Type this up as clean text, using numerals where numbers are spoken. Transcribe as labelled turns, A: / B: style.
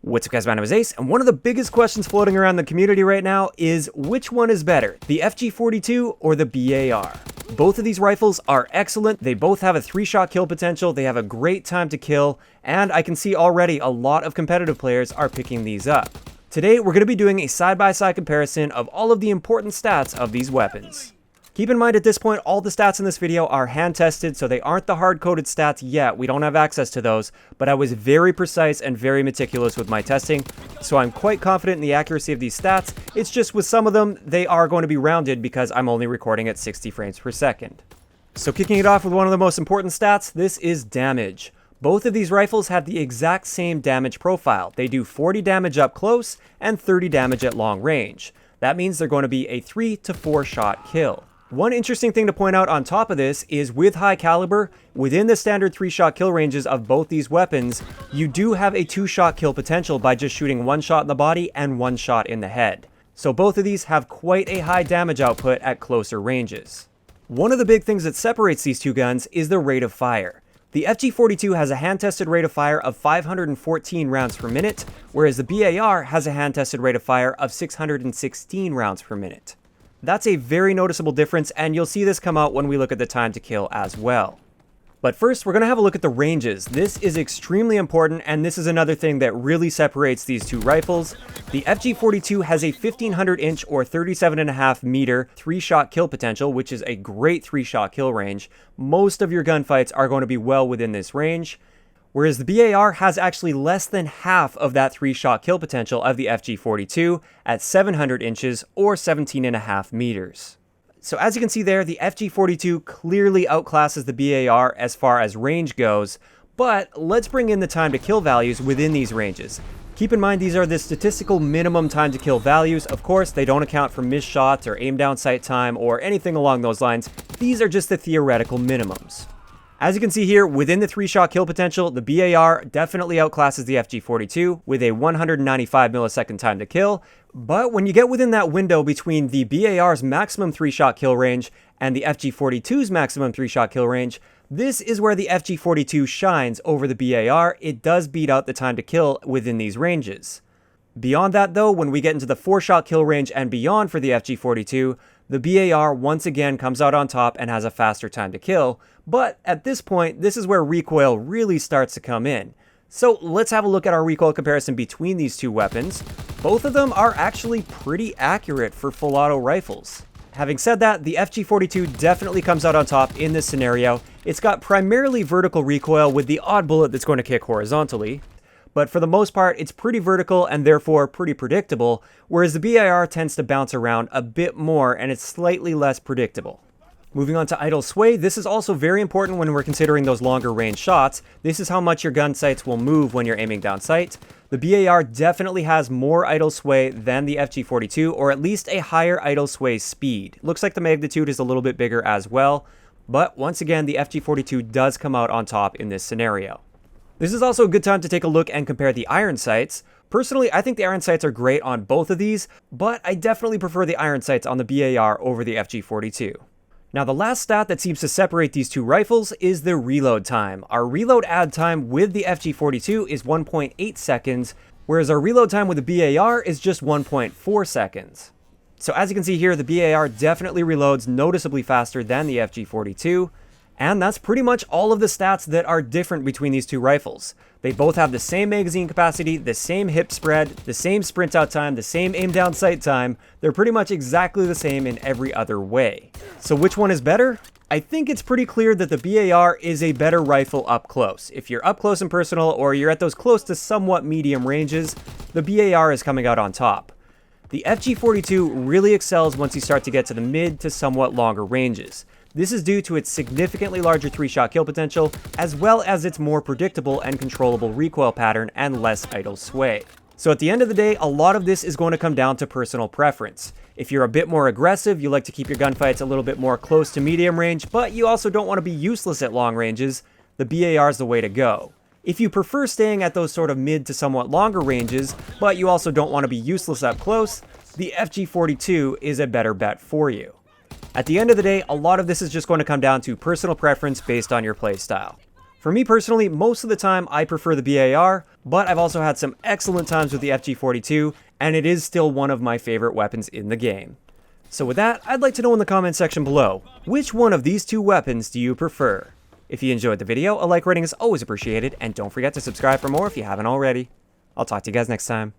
A: What's up guys, my name is Ace, and one of the biggest questions floating around the community right now is which one is better, the FG42 or the BAR? Both of these rifles are excellent, they both have a 3-shot kill potential, they have a great time to kill, and I can see already a lot of competitive players are picking these up. Today we're going to be doing a side-by-side comparison of all of the important stats of these weapons. Keep in mind at this point, all the stats in this video are hand-tested, so they aren't the hard-coded stats yet. We don't have access to those, but I was very precise and very meticulous with my testing, so I'm quite confident in the accuracy of these stats. It's just with some of them, they are going to be rounded because I'm only recording at 60 frames per second. So kicking it off with one of the most important stats, this is damage. Both of these rifles have the exact same damage profile. They do 40 damage up close and 30 damage at long range. That means they're going to be a 3 to 4 shot kill. One interesting thing to point out on top of this is with high caliber, within the standard 3-shot kill ranges of both these weapons, you do have a 2-shot kill potential by just shooting 1 shot in the body and 1 shot in the head. So both of these have quite a high damage output at closer ranges. One of the big things that separates these two guns is the rate of fire. The FG42 has a hand-tested rate of fire of 514 rounds per minute, whereas the BAR has a hand-tested rate of fire of 616 rounds per minute. That's a very noticeable difference, and you'll see this come out when we look at the time to kill as well. But first, we're going to have a look at the ranges. This is extremely important, and this is another thing that really separates these two rifles. The FG42 has a 1500 inch or 37.5 meter 3-shot kill potential, which is a great 3-shot kill range. Most of your gunfights are going to be well within this range. Whereas the BAR has actually less than half of that 3-shot kill potential of the FG42 at 700 inches or 17.5 meters. So as you can see there, the FG42 clearly outclasses the BAR as far as range goes, but let's bring in the time to kill values within these ranges. Keep in mind these are the statistical minimum time to kill values. Of course, they don't account for missed shots or aim down sight time or anything along those lines. These are just the theoretical minimums. As you can see here, within the 3-shot kill potential, the BAR definitely outclasses the FG42 with a 195 millisecond time to kill. But when you get within that window between the BAR's maximum 3-shot kill range and the FG42's maximum 3-shot kill range, this is where the FG42 shines over the BAR. It does beat out the time to kill within these ranges. Beyond that though, when we get into the 4-shot kill range and beyond for the FG42, the BAR once again comes out on top and has a faster time to kill, but at this point, this is where recoil really starts to come in. So let's have a look at our recoil comparison between these two weapons. Both of them are actually pretty accurate for full auto rifles. Having said that, the FG42 definitely comes out on top in this scenario. It's got primarily vertical recoil with the odd bullet that's going to kick horizontally. But for the most part, it's pretty vertical and therefore pretty predictable, whereas the BAR tends to bounce around a bit more and it's slightly less predictable. Moving on to idle sway, this is also very important when we're considering those longer range shots. This is how much your gun sights will move when you're aiming down sight. The BAR definitely has more idle sway than the FG42, or at least a higher idle sway speed. Looks like the magnitude is a little bit bigger as well, but once again, the FG42 does come out on top in this scenario. This is also a good time to take a look and compare the iron sights. Personally, I think the iron sights are great on both of these, but I definitely prefer the iron sights on the BAR over the FG42. Now the last stat that seems to separate these two rifles is the reload time. Our reload add time with the FG42 is 1.8 seconds, whereas our reload time with the BAR is just 1.4 seconds. So as you can see here, the BAR definitely reloads noticeably faster than the FG42. And that's pretty much all of the stats that are different between these two rifles. They both have the same magazine capacity, the same hip spread, the same sprint out time, the same aim down sight time. They're pretty much exactly the same in every other way. So which one is better? I think it's pretty clear that the BAR is a better rifle up close. If you're up close and personal or you're at those close to somewhat medium ranges, the BAR is coming out on top. The FG42 really excels once you start to get to the mid to somewhat longer ranges. This is due to its significantly larger 3-shot kill potential, as well as its more predictable and controllable recoil pattern and less idle sway. So at the end of the day, a lot of this is going to come down to personal preference. If you're a bit more aggressive, you like to keep your gunfights a little bit more close to medium range, but you also don't want to be useless at long ranges, the BAR is the way to go. If you prefer staying at those sort of mid to somewhat longer ranges, but you also don't want to be useless up close, the FG42 is a better bet for you. At the end of the day, a lot of this is just going to come down to personal preference based on your playstyle. For me personally, most of the time I prefer the BAR, but I've also had some excellent times with the FG42, and it is still one of my favorite weapons in the game. So with that, I'd like to know in the comment section below, which one of these two weapons do you prefer? If you enjoyed the video, a like rating is always appreciated, and don't forget to subscribe for more if you haven't already. I'll talk to you guys next time.